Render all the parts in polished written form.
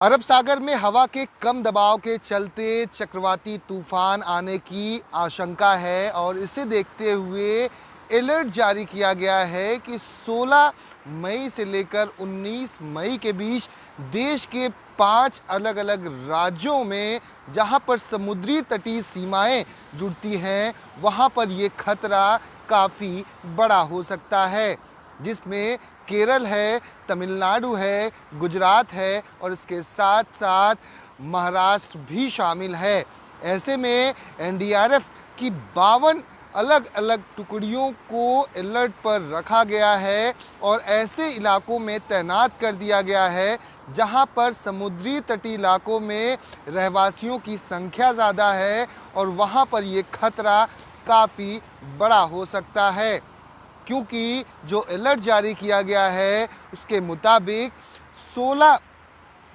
अरब सागर में हवा के कम दबाव के चलते चक्रवाती तूफान आने की आशंका है और इसे देखते हुए अलर्ट जारी किया गया है कि 16 मई से लेकर 19 मई के बीच देश के 5 अलग अलग राज्यों में जहां पर समुद्री तटीय सीमाएं जुड़ती हैं वहां पर ये खतरा काफ़ी बड़ा हो सकता है, जिसमें केरल है, तमिलनाडु है, गुजरात है और इसके साथ साथ महाराष्ट्र भी शामिल है। ऐसे में एनडीआरएफ की 52 अलग अलग टुकड़ियों को अलर्ट पर रखा गया है और ऐसे इलाकों में तैनात कर दिया गया है जहां पर समुद्री तटीय इलाकों में रहवासियों की संख्या ज़्यादा है और वहां पर ये खतरा काफ़ी बड़ा हो सकता है, क्योंकि जो अलर्ट जारी किया गया है उसके मुताबिक 16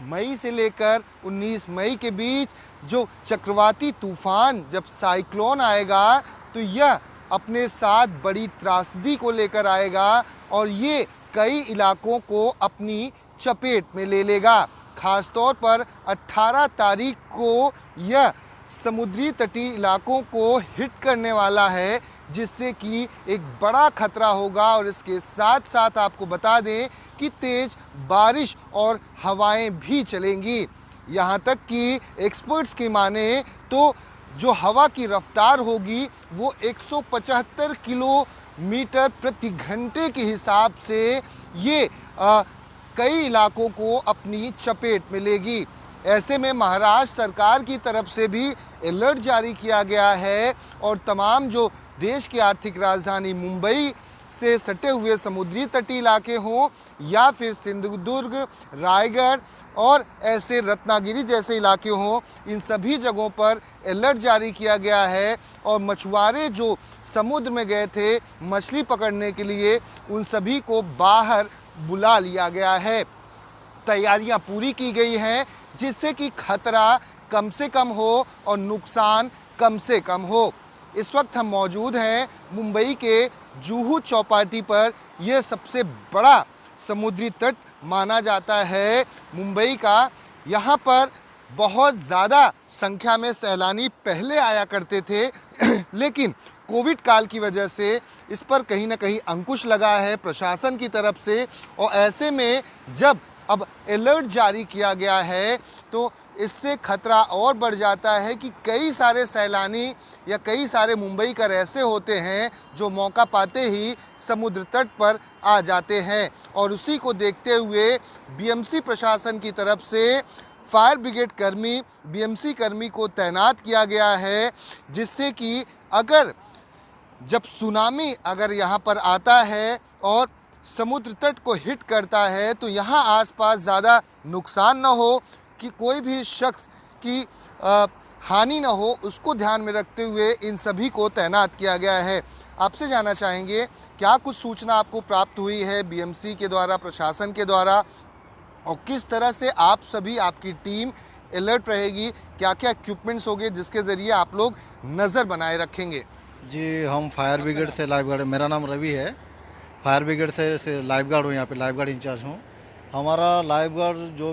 मई से लेकर 19 मई के बीच जो चक्रवाती तूफान जब साइक्लोन आएगा तो यह अपने साथ बड़ी त्रासदी को लेकर आएगा और ये कई इलाकों को अपनी चपेट में ले लेगा। खास तौर पर 18 तारीख को यह समुद्री तटीय इलाकों को हिट करने वाला है, जिससे कि एक बड़ा खतरा होगा। और इसके साथ साथ आपको बता दें कि तेज बारिश और हवाएं भी चलेंगी। यहाँ तक कि एक्सपर्ट्स की माने तो जो हवा की रफ्तार होगी वो 175 किलोमीटर प्रति घंटे के हिसाब से ये कई इलाकों को अपनी चपेट में लेगी। ऐसे में महाराष्ट्र सरकार की तरफ से भी अलर्ट जारी किया गया है और तमाम जो देश की आर्थिक राजधानी मुंबई से सटे हुए समुद्री तटीय इलाके हों या फिर सिंधुदुर्ग, रायगढ़ और ऐसे रत्नागिरी जैसे इलाके हों, इन सभी जगहों पर अलर्ट जारी किया गया है और मछुआरे जो समुद्र में गए थे मछली पकड़ने के लिए उन सभी को बाहर बुला लिया गया है। तैयारियां पूरी की गई हैं जिससे कि खतरा कम से कम हो और नुकसान कम से कम हो। इस वक्त हम मौजूद हैं मुंबई के जुहू चौपाटी पर। यह सबसे बड़ा समुद्री तट माना जाता है मुंबई का। यहाँ पर बहुत ज़्यादा संख्या में सैलानी पहले आया करते थे लेकिन कोविड काल की वजह से इस पर कहीं ना कहीं अंकुश लगा है प्रशासन की तरफ से। और ऐसे में जब अब अलर्ट जारी किया गया है तो इससे खतरा और बढ़ जाता है कि कई सारे सैलानी या कई सारे मुंबईकर ऐसे होते हैं जो मौका पाते ही समुद्र तट पर आ जाते हैं। और उसी को देखते हुए बीएमसी प्रशासन की तरफ से फायर ब्रिगेड कर्मी, बीएमसी कर्मी को तैनात किया गया है, जिससे कि अगर जब सुनामी अगर यहाँ पर आता है और समुद्र तट को हिट करता है तो यहाँ आसपास ज़्यादा नुकसान न हो, कि कोई भी शख्स की हानि न हो, उसको ध्यान में रखते हुए इन सभी को तैनात किया गया है। आपसे जानना चाहेंगे क्या कुछ सूचना आपको प्राप्त हुई है बीएमसी के द्वारा, प्रशासन के द्वारा, और किस तरह से आप सभी, आपकी टीम अलर्ट रहेगी, क्या क्या इक्विपमेंट्स होंगे जिसके ज़रिए आप लोग नज़र बनाए रखेंगे? जी, हम फायर ब्रिगेड से लाइफ गार्ड, मेरा नाम रवि है। फायर ब्रिगेड से लाइफ गार्ड हूँ, यहाँ पे लाइफ गार्ड इंचार्ज हूँ। हमारा लाइफ गार्ड जो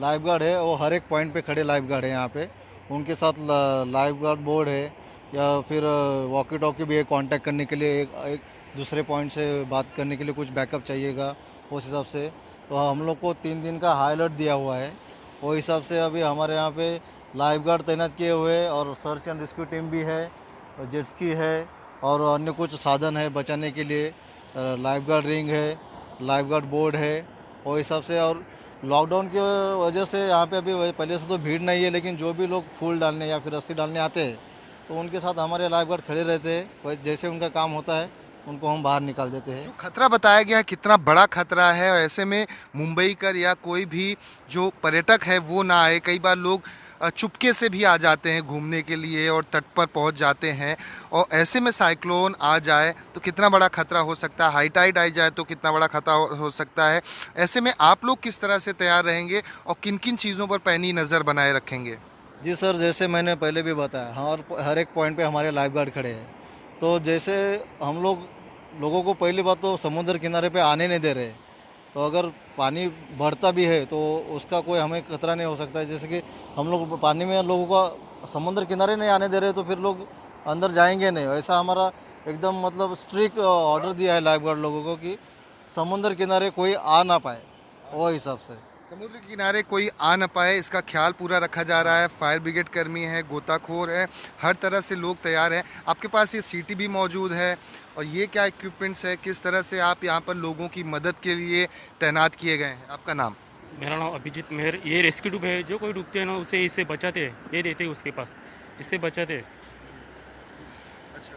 लाइफ गार्ड है वो हर एक पॉइंट पे खड़े लाइफ गार्ड है यहाँ पे। उनके साथ लाइफ गार्ड बोर्ड है या फिर वॉकी टॉकी भी है, कांटेक्ट करने के लिए एक दूसरे पॉइंट से बात करने के लिए कुछ बैकअप चाहिएगा उस हिसाब से। तो हम लोग को 3 दिन का हाई अलर्ट दिया हुआ है। वो हिसाब से अभी हमारे यहाँ पे लाइफ गार्ड तैनात किए हुए और सर्च एंड रेस्क्यू टीम भी है, जेट स्की है और अन्य कुछ साधन है बचाने के लिए। लाइफ गार्ड रिंग है, लाइफ गार्ड बोर्ड है वो हिसाब से। और लॉकडाउन की वजह से यहाँ पे अभी पहले से तो भीड़ नहीं है, लेकिन जो भी लोग फूल डालने या फिर रस्सी डालने आते हैं तो उनके साथ हमारे लाइफ गार्ड खड़े रहते हैं। जैसे उनका काम होता है उनको हम बाहर निकाल देते हैं। जो खतरा बताया गया है कितना बड़ा खतरा है, और ऐसे में मुंबईकर या कोई भी जो पर्यटक है वो ना आए। कई बार लोग चुपके से भी आ जाते हैं घूमने के लिए और तट पर पहुंच जाते हैं, और ऐसे में साइक्लोन आ जाए तो कितना बड़ा खतरा हो सकता है, हाई टाइड आ जाए तो कितना बड़ा खतरा हो सकता है। ऐसे में आप लोग किस तरह से तैयार रहेंगे और किन किन चीज़ों पर पैनी नज़र बनाए रखेंगे? जी सर, जैसे मैंने पहले भी बताया, हर एक पॉइंट पे हमारे लाइफ गार्ड खड़े हैं। तो जैसे हम लोगों को पहली बात तो समुद्र किनारे पे आने नहीं दे रहे। तो अगर पानी बढ़ता भी है तो उसका कोई हमें खतरा नहीं हो सकता है। जैसे कि हम लोग पानी में लोगों का समुद्र किनारे नहीं आने दे रहे तो फिर लोग अंदर जाएंगे नहीं। ऐसा हमारा एकदम मतलब स्ट्रिक्ट ऑर्डर दिया है लाइफ गार्ड लोगों को कि समुद्र किनारे कोई आ ना पाए, वो हिसाब से। समुद्र किनारे कोई आ न पाए, इसका ख्याल पूरा रखा जा रहा है। फायर ब्रिगेड कर्मी है, गोताखोर है, हर तरह से लोग तैयार हैं। आपके पास ये सीटी भी मौजूद है, और ये क्या इक्विपमेंट्स है, किस तरह से आप यहाँ पर लोगों की मदद के लिए तैनात किए गए हैं? आपका नाम? मेरा नाम अभिजीत मेहर। ये रेस्क्यू ट्यूब है, जो कोई डूबते हैं ना उसे इससे बचाते हैं, ये देते हैं उसके पास, इससे बचाते हैं। अच्छा,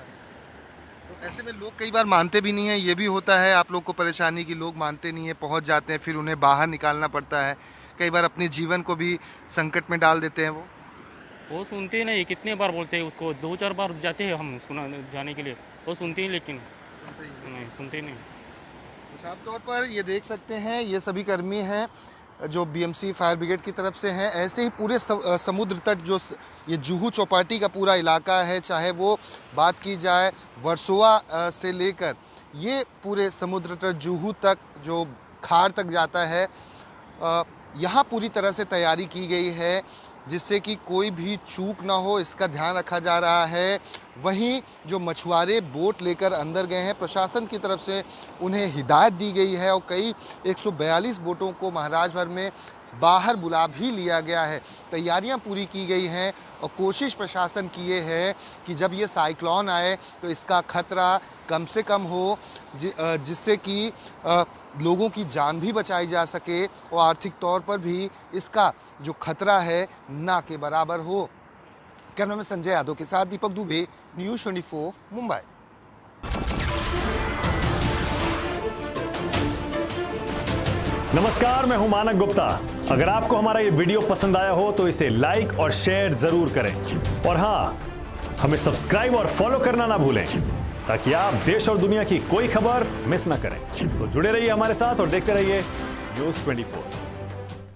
तो ऐसे में लोग कई बार मानते भी नहीं है, ये भी होता है आप लोग को परेशानी की, लोग मानते नहीं है, पहुंच जाते हैं, फिर उन्हें बाहर निकालना पड़ता है, कई बार अपने जीवन को भी संकट में डाल देते हैं वो सुनते ही नहीं, कितने बार बोलते हैं उसको, 2-4 बार जाते हैं हम सुना जाने के लिए, वो सुनते ही लेकिन नहीं सुनते ही नहीं। तो साफ तौर पर ये देख सकते हैं, ये सभी कर्मी हैं जो बीएमसी फायर ब्रिगेड की तरफ से हैं। ऐसे ही पूरे समुद्र तट जो ये जुहू चौपाटी का पूरा इलाका है, चाहे वो बात की जाए वर्सोवा से लेकर ये पूरे समुद्र तट जुहू तक जो खार तक जाता है, यहाँ पूरी तरह से तैयारी की गई है जिससे कि कोई भी चूक ना हो, इसका ध्यान रखा जा रहा है। वहीं जो मछुआरे बोट लेकर अंदर गए हैं, प्रशासन की तरफ से उन्हें हिदायत दी गई है और कई 142 बोटों को महाराज भर में बाहर बुला भी लिया गया है। तैयारियां पूरी की गई हैं और कोशिश प्रशासन की ये है कि जब ये साइक्लोन आए तो इसका खतरा कम से कम हो, जिससे कि लोगों की जान भी बचाई जा सके और आर्थिक तौर पर भी इसका जो खतरा है ना के बराबर हो। कैमरामैन संजय यादव के साथ दीपक दुबे, न्यूज़ 24 मुंबई। नमस्कार, मैं हूं मानक गुप्ता। अगर आपको हमारा ये वीडियो पसंद आया हो तो इसे लाइक और शेयर जरूर करें, और हाँ, हमें सब्सक्राइब और फॉलो करना ना भूलें ताकि आप देश और दुनिया की कोई खबर मिस ना करें। तो जुड़े रहिए हमारे साथ और देखते रहिए न्यूज़ 24।